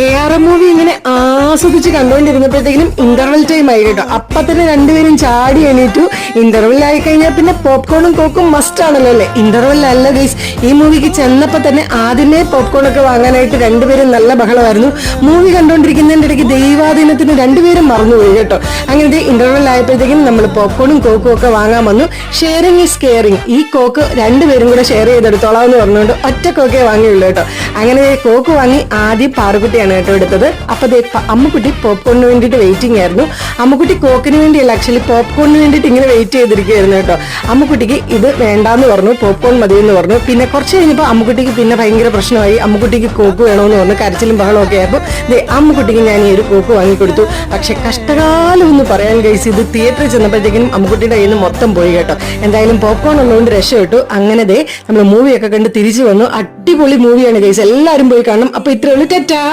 ARM movie ഇങ്ങനെ ആസ്വദിച്ച് കണ്ടുകൊണ്ടിരുന്നപ്പോഴത്തേക്കും interval time ആയി കേട്ടോ. അപ്പൊ തന്നെ രണ്ടുപേരും ചാടി എണീറ്റു. ഇന്റർവെൽ ആയി കഴിഞ്ഞാൽ പിന്നെ പോപ്കോണും കോക്കും മസ്റ്റ് ആണല്ലോ അല്ലേ. ഇന്റർവെൽ അല്ല ഗൈസ്, ഈ മൂവിക്ക് ചെന്നപ്പോ തന്നെ ആദ്യമേ പോപ്കോൺ ഒക്കെ വാങ്ങാനായിട്ട് രണ്ടുപേരും നല്ല ബഹളമായിരുന്നു. മൂവി കണ്ടുകൊണ്ടിരിക്കുന്നതിന്റെ ഇടയ്ക്ക് ദൈവാധീനത്തിന് രണ്ടുപേരും മറന്നുപോയി കേട്ടോ. അങ്ങനെ ഇന്റർവെൽ ആയപ്പോഴത്തേക്കും നമ്മൾ പോപ്കോണും കോക്കും ഒക്കെ വാങ്ങാൻ വന്നു. Sharing is caring. ഈ കോക്ക് രണ്ടുപേരും കൂടെ ഷെയർ ചെയ്തെടുത്തോളാം എന്ന് പറഞ്ഞുകൊണ്ട് ഒറ്റ കോക്കേ വാങ്ങിയുള്ളൂ കേട്ടോ. അങ്ങനെ കോക്ക് വാങ്ങി ആദ്യം പാറുകുട്ടിയാണ് കേട്ടോ എടുത്തത്. അപ്പൊ അമ്മുക്കുട്ടി പോപ്കോണിന് വേണ്ടിയിട്ട് വെയിറ്റിംഗ് ആയിരുന്നു. അമ്മുക്കുട്ടി കോക്കിന് വേണ്ടിയല്ല, ആക്ച്വലി പോപ്കോണിന് വേണ്ടിയിട്ട് ഇങ്ങനെ വെയിറ്റ് ചെയ്തിരിക്കുകയായിരുന്നു കേട്ടോ. അമ്മുക്കുട്ടിക്ക് ഇത് വേണ്ടാന്ന് പറഞ്ഞു, പോപ്കോൺ മതി എന്ന് പറഞ്ഞു. പിന്നെ കുറച്ച് കഴിഞ്ഞപ്പോൾ അമ്മുക്കുട്ടിക്ക് പിന്നെ ഭയങ്കര പ്രശ്നമായി. അമ്മുക്കുട്ടിക്ക് കോക്ക് വേണമെന്ന് പറഞ്ഞു. കരച്ചിലും ബഹളമൊക്കെ ആയപ്പോൾ അമ്മുക്കുട്ടിക്ക് ഞാൻ ഈ ഒരു കോക്ക് വാങ്ങിക്കൊടുത്തു. പക്ഷെ കഷ്ടകാലം എന്ന് പറയാൻ കഴിച്ച് ഇത് തിയേറ്ററിൽ ചെന്നപ്പോഴത്തേക്കും അമ്മുക്കുട്ടിയുടെ കയ്യിൽ നിന്ന് മൊത്തം പോയി കേട്ടോ. എന്തായാലും പോപ്കോൺ ഉള്ളതുകൊണ്ട് രക്ഷപ്പെട്ടു. അങ്ങനെ നമ്മൾ മൂവിയൊക്കെ കണ്ട് തിരിച്ചു വന്നു. അടിപൊളി മൂവിയാണ് ഗൈസ്, എല്ലാവരും പോയി കാണണം. അപ്പൊ ഇത്രയേ ഉള്ളൂ. ടാറ്റാ.